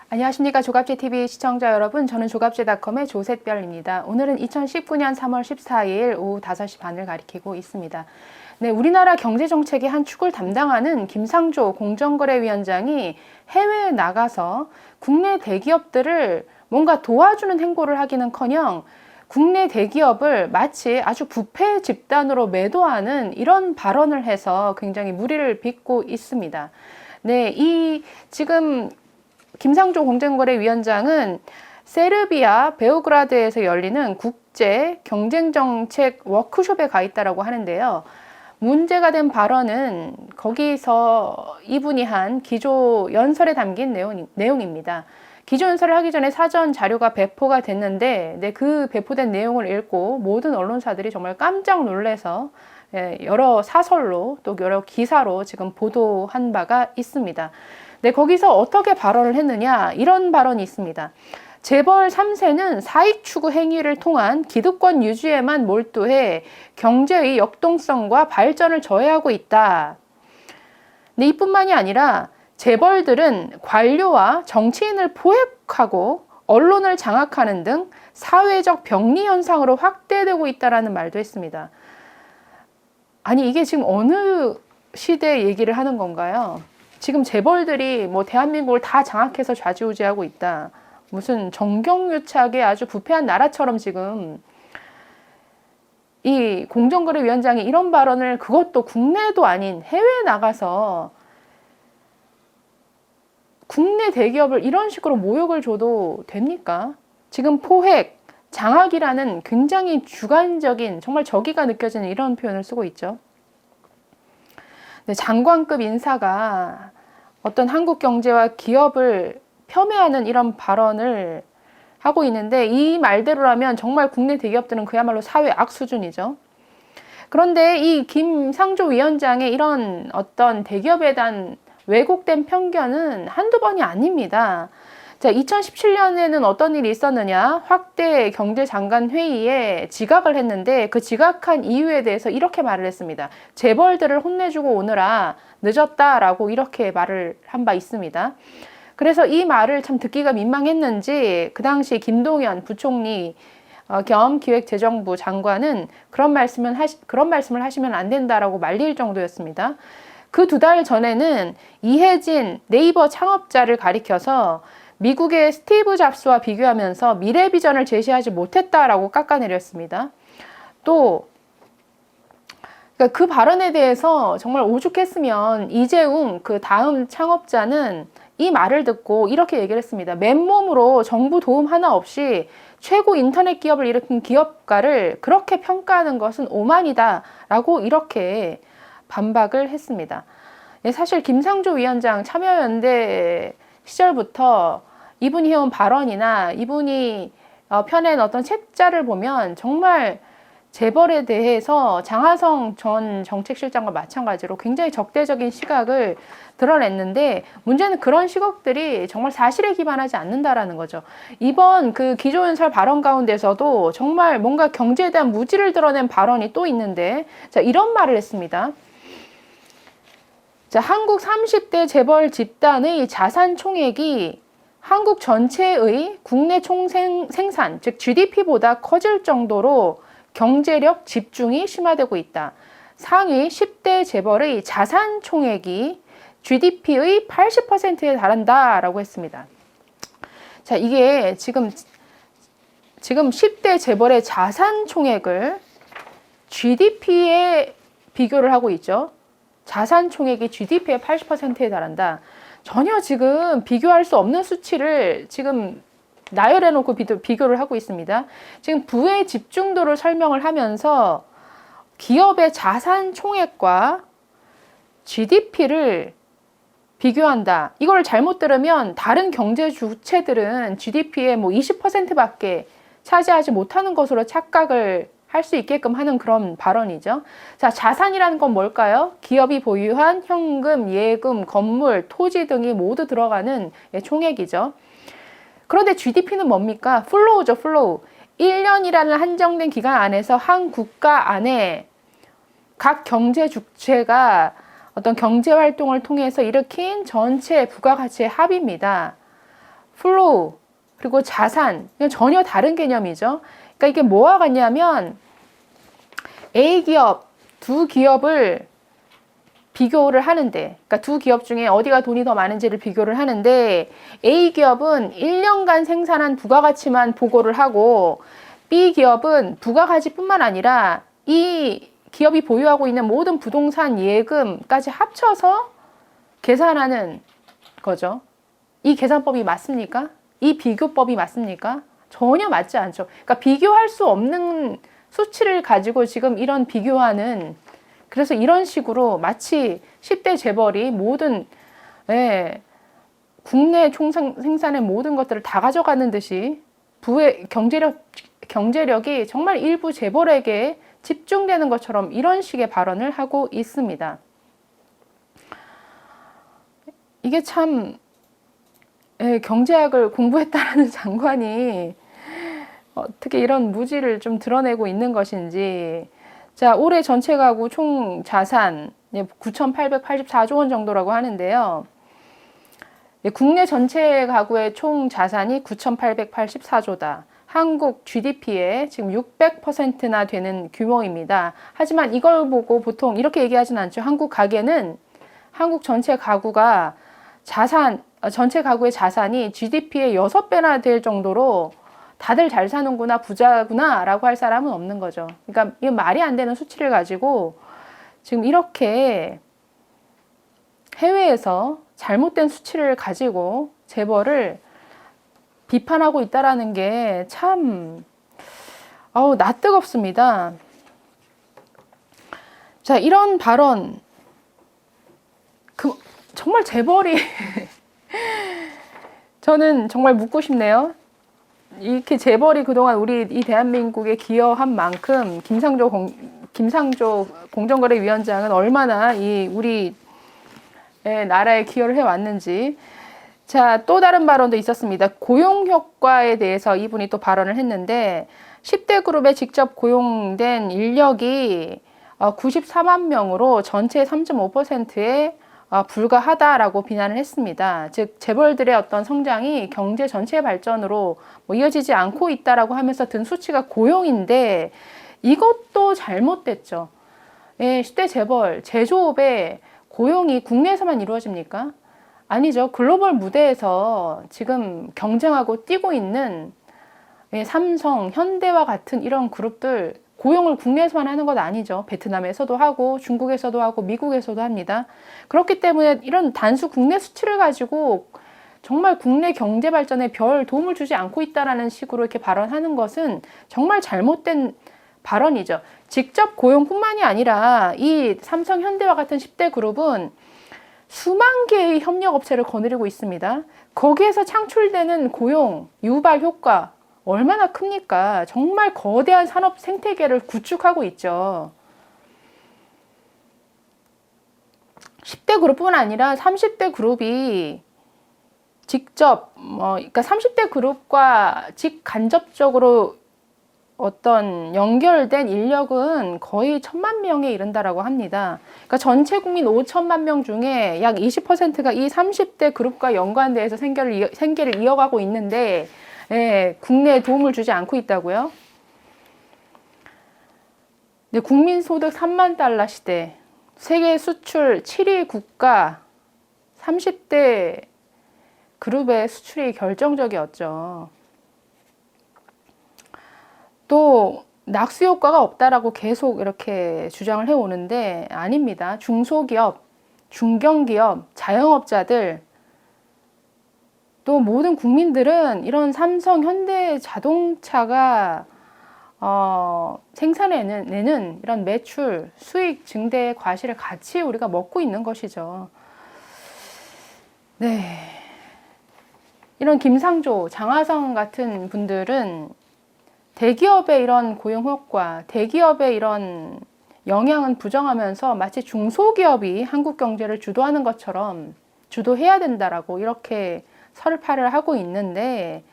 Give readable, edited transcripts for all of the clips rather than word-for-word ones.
안녕하십니까. 조갑제TV 시청자 여러분. 저는 조갑제닷컴의 조셋별입니다. 오늘은 2019년 3월 14일 오후 5시 반을 가리키고 있습니다. 네, 우리나라 경제정책의 한 축을 담당하는 김상조 공정거래위원장이 해외에 나가서 국내 대기업들을 뭔가 도와주는 행보를 하기는커녕 국내 대기업을 마치 아주 부패 집단으로 매도하는 이런 발언을 해서 굉장히 물의를 빚고 있습니다. 네, 지금 김상조 공정거래위원장은 세르비아 베오그라드에서 열리는 국제 경쟁정책 워크숍에 가 있다고 하는데요. 문제가 된 발언은 거기서 이분이 한 기조연설에 담긴 내용입니다. 기조연설을 하기 전에 사전 자료가 배포가 됐는데 그 배포된 내용을 읽고 모든 언론사들이 정말 깜짝 놀라서 여러 사설로 또 여러 기사로 지금 보도한 바가 있습니다. 네, 거기서 어떻게 발언을 했느냐, 이런 발언이 있습니다. 재벌 3세는 사익 추구 행위를 통한 기득권 유지에만 몰두해 경제의 역동성과 발전을 저해하고 있다. 네, 이뿐만이 아니라 재벌들은 관료와 정치인을 포획하고 언론을 장악하는 등 사회적 병리 현상으로 확대되고 있다는 말도 했습니다. 아니, 이게 지금 어느 시대 얘기를 하는 건가요? 지금 재벌들이 뭐 대한민국을 다 장악해서 좌지우지하고 있다. 무슨 정경유착의 아주 부패한 나라처럼 지금 이 공정거래위원장이 이런 발언을, 그것도 국내도 아닌 해외에 나가서 국내 대기업을 이런 식으로 모욕을 줘도 됩니까? 지금 포획, 장악이라는 굉장히 주관적인, 정말 적의가 느껴지는 이런 표현을 쓰고 있죠. 네, 장관급 인사가 어떤 한국 경제와 기업을 폄훼하는 이런 발언을 하고 있는데, 이 말대로라면 정말 국내 대기업들은 그야말로 사회 악 수준이죠. 그런데 이 김상조 위원장의 이런 어떤 대기업에 대한 왜곡된 편견은 한두 번이 아닙니다. 자, 2017년에는 어떤 일이 있었느냐? 확대 경제장관 회의에 지각을 했는데 그 지각한 이유에 대해서 이렇게 말을 했습니다. 재벌들을 혼내주고 오느라 늦었다라고 이렇게 말을 한 바 있습니다. 그래서 이 말을 참 듣기가 민망했는지 그 당시 김동연 부총리 겸 기획재정부 장관은 그런 말씀을 하시면 안 된다라고 말릴 정도였습니다. 그 2달 전에는 이혜진 네이버 창업자를 가리켜서 미국의 스티브 잡스와 비교하면서 미래 비전을 제시하지 못했다라고 깎아내렸습니다. 또 그 발언에 대해서 정말 오죽했으면 이재웅 그 다음 창업자는 이 말을 듣고 이렇게 얘기를 했습니다. 맨몸으로 정부 도움 하나 없이 최고 인터넷 기업을 일으킨 기업가를 그렇게 평가하는 것은 오만이다 라고 이렇게 반박을 했습니다. 사실 김상조 위원장 참여연대 시절부터 이분이 해온 발언이나 이분이 펴낸 어떤 책자를 보면 정말 재벌에 대해서 장하성 전 정책실장과 마찬가지로 굉장히 적대적인 시각을 드러냈는데, 문제는 그런 시각들이 정말 사실에 기반하지 않는다라는 거죠. 이번 그 기조연설 발언 가운데서도 정말 뭔가 경제에 대한 무지를 드러낸 발언이 또 있는데, 자, 이런 말을 했습니다. 자, 한국 30대 재벌 집단의 자산 총액이 한국 전체의 국내 총생산, 즉 GDP보다 커질 정도로 경제력 집중이 심화되고 있다. 상위 10대 재벌의 자산 총액이 GDP의 80%에 달한다라고 했습니다. 자, 이게 지금 10대 재벌의 자산 총액을 GDP에 비교를 하고 있죠. 자산 총액이 GDP의 80%에 달한다. 전혀 지금 비교할 수 없는 수치를 지금 나열해 놓고 비교를 하고 있습니다. 지금 부의 집중도를 설명을 하면서 기업의 자산 총액과 GDP를 비교한다. 이걸 잘못 들으면 다른 경제 주체들은 GDP의 뭐 20%밖에 차지하지 못하는 것으로 착각을 할 수 있게끔 하는 그런 발언이죠. 자, 자산이라는 건 뭘까요? 기업이 보유한 현금, 예금, 건물, 토지 등이 모두 들어가는 총액이죠. 그런데 GDP는 뭡니까? 플로우죠, 플로우. 1년이라는 한정된 기간 안에서 한 국가 안에 각 경제 주체가 어떤 경제 활동을 통해서 일으킨 전체 부가가치의 합입니다. 플로우, 그리고 자산, 이건 전혀 다른 개념이죠. 그러니까 이게 뭐와 같냐면 A기업 두 기업을 비교를 하는데, 그러니까 두 기업 중에 어디가 돈이 더 많은지를 비교를 하는데, A기업은 1년간 생산한 부가가치만 보고를 하고, B기업은 부가가치뿐만 아니라 이 기업이 보유하고 있는 모든 부동산 예금까지 합쳐서 계산하는 거죠. 이 계산법이 맞습니까? 이 비교법이 맞습니까? 전혀 맞지 않죠. 그러니까 비교할 수 없는 수치를 가지고 지금 이런 비교하는, 그래서 이런 식으로 마치 10대 재벌이 모든 국내 생산의 모든 것들을 다 가져가는 듯이 부의 경제력이 정말 일부 재벌에게 집중되는 것처럼 이런 식의 발언을 하고 있습니다. 이게 참 경제학을 공부했다라는 장관이 어떻게 이런 무지를 좀 드러내고 있는 것인지. 자, 올해 전체 가구 총 자산 9,884조 원 정도라고 하는데요. 국내 전체 가구의 총 자산이 9,884조다. 한국 GDP의 지금 600%나 되는 규모입니다. 하지만 이걸 보고 보통 이렇게 얘기하진 않죠. 한국 전체 가구가 전체 가구의 자산이 GDP의 6배나 될 정도로 다들 잘 사는구나, 부자구나 라고 할 사람은 없는 거죠. 그러니까 이건 말이 안 되는 수치를 가지고 지금 이렇게 해외에서 잘못된 수치를 가지고 재벌을 비판하고 있다라는 게 참 낯뜨겁습니다. 자, 이런 발언 정말 재벌이 저는 정말 묻고 싶네요. 이렇게 재벌이 그동안 우리 이 대한민국에 기여한 만큼 김상조 공정거래위원장은 얼마나 우리 나라에 기여를 해왔는지. 자, 또 다른 발언도 있었습니다. 고용 효과에 대해서 이분이 또 발언을 했는데 10대 그룹에 직접 고용된 인력이 94만 명으로 전체 3.5%에 불과하다라고 비난을 했습니다. 즉 재벌들의 어떤 성장이 경제 전체 발전으로 이어지지 않고 있다라고 하면서 든 수치가 고용인데 이것도 잘못됐죠. 10대 재벌, 제조업의 고용이 국내에서만 이루어집니까? 아니죠. 글로벌 무대에서 지금 경쟁하고 뛰고 있는 삼성, 현대와 같은 이런 그룹들 고용을 국내에서만 하는 것 아니죠. 베트남에서도 하고 중국에서도 하고 미국에서도 합니다. 그렇기 때문에 이런 단수 국내 수치를 가지고 정말 국내 경제 발전에 별 도움을 주지 않고 있다라는 식으로 이렇게 발언하는 것은 정말 잘못된 발언이죠. 직접 고용뿐만이 아니라 이 삼성, 현대와 같은 10대 그룹은 수만 개의 협력업체를 거느리고 있습니다. 거기에서 창출되는 고용, 유발 효과 얼마나 큽니까? 정말 거대한 산업 생태계를 구축하고 있죠. 10대 그룹뿐만 아니라 30대 그룹이 직접, 그러니까 30대 그룹과 직간접적으로 어떤 연결된 인력은 거의 1,000만 명에 이른다라고 합니다. 그러니까 전체 국민 5천만 명 중에 약 20%가 이 30대 그룹과 연관돼서 생계를 이어가고 있는데, 국내에 도움을 주지 않고 있다고요? 네, 국민소득 3만 달러 시대, 세계 수출 7위 국가 30대 그룹의 수출이 결정적이었죠. 또 낙수 효과가 없다라고 계속 이렇게 주장을 해오는데 아닙니다. 중소기업, 중견기업, 자영업자들 또 모든 국민들은 이런 삼성, 현대 자동차가 생산해내는 이런 매출, 수익 증대의 과실을 같이 우리가 먹고 있는 것이죠. 네. 이런 김상조, 장하성 같은 분들은 대기업의 이런 고용 효과, 대기업의 이런 영향은 부정하면서 마치 중소기업이 한국 경제를 주도하는 것처럼 주도해야 된다라고 이렇게 설파를 하고 있는데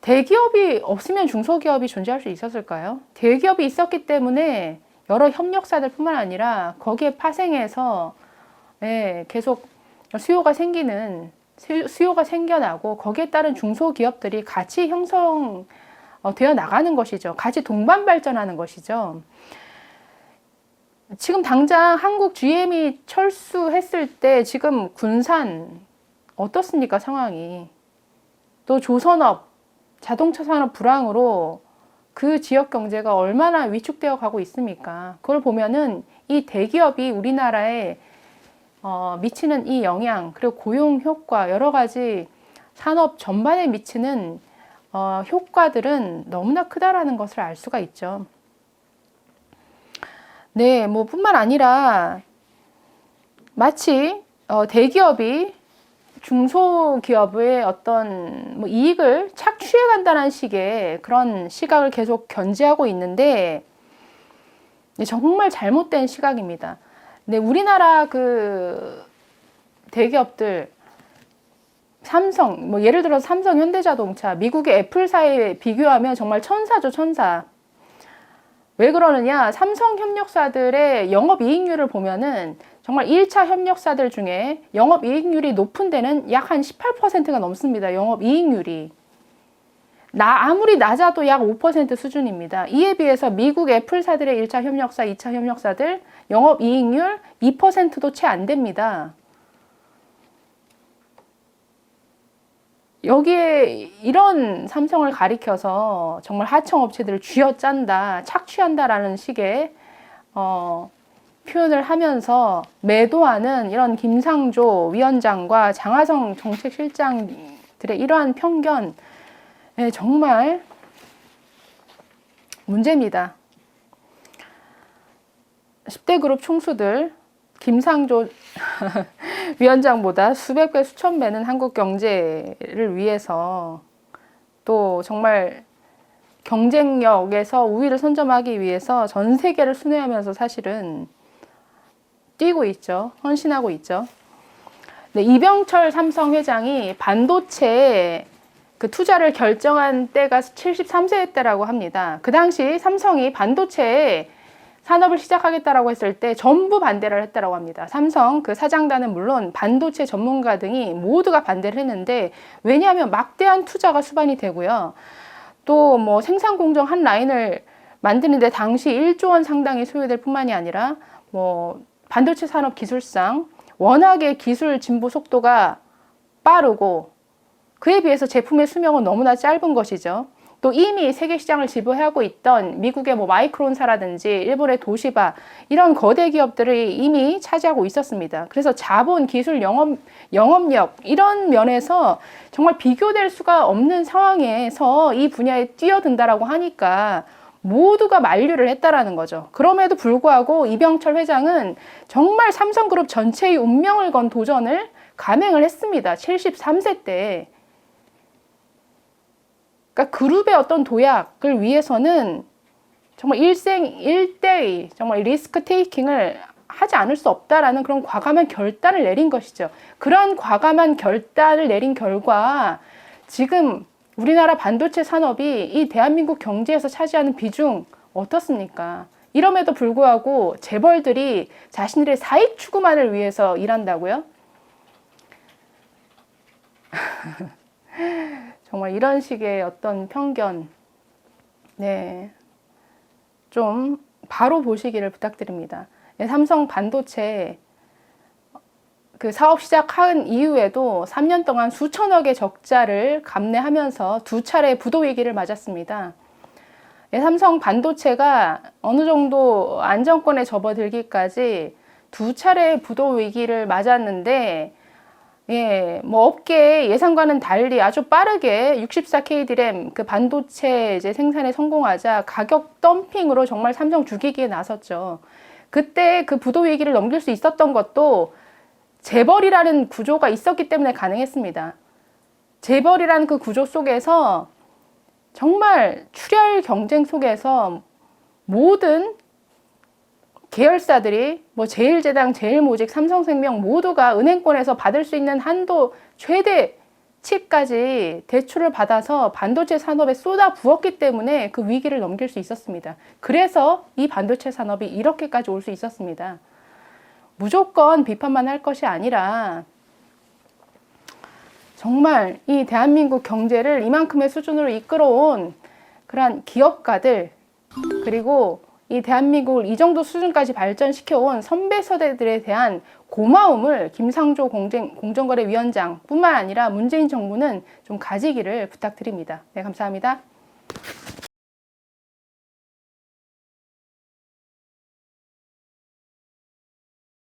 대기업이 없으면 중소기업이 존재할 수 있었을까요? 대기업이 있었기 때문에 여러 협력사들뿐만 아니라 거기에 파생해서 계속 수요가 생기는 수요가 생겨나고 거기에 따른 중소기업들이 같이 형성되어 나가는 것이죠. 같이 동반 발전하는 것이죠. 지금 당장 한국 GM이 철수했을 때 지금 군산 어떻습니까, 상황이. 또 조선업, 자동차 산업 불황으로 그 지역 경제가 얼마나 위축되어 가고 있습니까? 그걸 보면은 이 대기업이 우리나라에 미치는 이 영향, 그리고 고용 효과, 여러 가지 산업 전반에 미치는 효과들은 너무나 크다라는 것을 알 수가 있죠. 네, 뭐 뿐만 아니라 마치 대기업이 중소기업의 어떤 뭐 이익을 착취해 간다는 식의 그런 시각을 계속 견지하고 있는데 정말 잘못된 시각입니다. 네, 우리나라 그 대기업들 삼성, 뭐 예를 들어서 삼성, 현대자동차, 미국의 애플사에 비교하면 정말 천사죠, 천사. 왜 그러느냐? 삼성 협력사들의 영업이익률을 보면은 정말 1차 협력사들 중에 영업이익률이 높은 데는 약 한 18%가 넘습니다. 영업이익률이. 아무리 낮아도 약 5% 수준입니다. 이에 비해서 미국 애플사들의 1차 협력사, 2차 협력사들 영업이익률 2%도 채 안 됩니다. 여기에 이런 삼성을 가리켜서 정말 하청업체들을 쥐어짠다, 착취한다라는 식의 표현을 하면서 매도하는 이런 김상조 위원장과 장하성 정책실장들의 이러한 편견, 정말 문제입니다. 10대 그룹 총수들 김상조 위원장보다 수백 배, 수천 배는 한국 경제를 위해서 또 정말 경쟁력에서 우위를 선점하기 위해서 전 세계를 순회하면서 사실은 뛰고 있죠. 헌신하고 있죠. 네, 이병철 삼성 회장이 반도체에 그 투자를 결정한 때가 73세 때라고 합니다. 그 당시 삼성이 반도체에 산업을 시작하겠다라고 했을 때 전부 반대를 했다라고 합니다. 삼성 그 사장단은 물론 반도체 전문가 등이 모두가 반대를 했는데, 왜냐하면 막대한 투자가 수반이 되고요. 또 뭐 생산 공정 한 라인을 만드는데 당시 1조 원 상당이 소요될 뿐만이 아니라 뭐 반도체 산업 기술상 워낙에 기술 진보 속도가 빠르고 그에 비해서 제품의 수명은 너무나 짧은 것이죠. 또 이미 세계 시장을 지배하고 있던 미국의 뭐 마이크론사라든지 일본의 도시바, 이런 거대 기업들이 이미 차지하고 있었습니다. 그래서 자본, 기술, 영업력 이런 면에서 정말 비교될 수가 없는 상황에서 이 분야에 뛰어든다라고 하니까 모두가 만류를 했다라는 거죠. 그럼에도 불구하고 이병철 회장은 정말 삼성그룹 전체의 운명을 건 도전을 감행을 했습니다. 73세 때. 그러니까 그룹의 어떤 도약을 위해서는 정말 일대의 정말 리스크 테이킹을 하지 않을 수 없다라는 그런 과감한 결단을 내린 것이죠. 그런 과감한 결단을 내린 결과 지금 우리나라 반도체 산업이 이 대한민국 경제에서 차지하는 비중 어떻습니까? 이럼에도 불구하고 재벌들이 자신들의 사익 추구만을 위해서 일한다고요? 정말 이런 식의 어떤 편견, 네, 좀 바로 보시기를 부탁드립니다. 삼성 반도체 그 사업 시작한 이후에도 3년 동안 수천억의 적자를 감내하면서 2차례 부도 위기를 맞았습니다. 삼성 반도체가 어느 정도 안정권에 접어들기까지 2차례 부도 위기를 맞았는데, 뭐 업계 예상과는 달리 아주 빠르게 64K DRAM 그 반도체 이제 생산에 성공하자 가격 덤핑으로 정말 삼성 죽이기에 나섰죠. 그때 그 부도 위기를 넘길 수 있었던 것도 재벌이라는 구조가 있었기 때문에 가능했습니다. 재벌이라는 그 구조 속에서 정말 출혈 경쟁 속에서 모든 계열사들이 뭐 제일제당, 제일모직, 삼성생명 모두가 은행권에서 받을 수 있는 한도 최대치까지 대출을 받아서 반도체 산업에 쏟아 부었기 때문에 그 위기를 넘길 수 있었습니다. 그래서 이 반도체 산업이 이렇게까지 올 수 있었습니다. 무조건 비판만 할 것이 아니라 정말 이 대한민국 경제를 이만큼의 수준으로 이끌어온 그러한 기업가들, 그리고 이 대한민국을 이 정도 수준까지 발전시켜온 선배 세대들에 대한 고마움을 김상조 공정거래위원장 뿐만 아니라 문재인 정부는 좀 가지기를 부탁드립니다. 네, 감사합니다.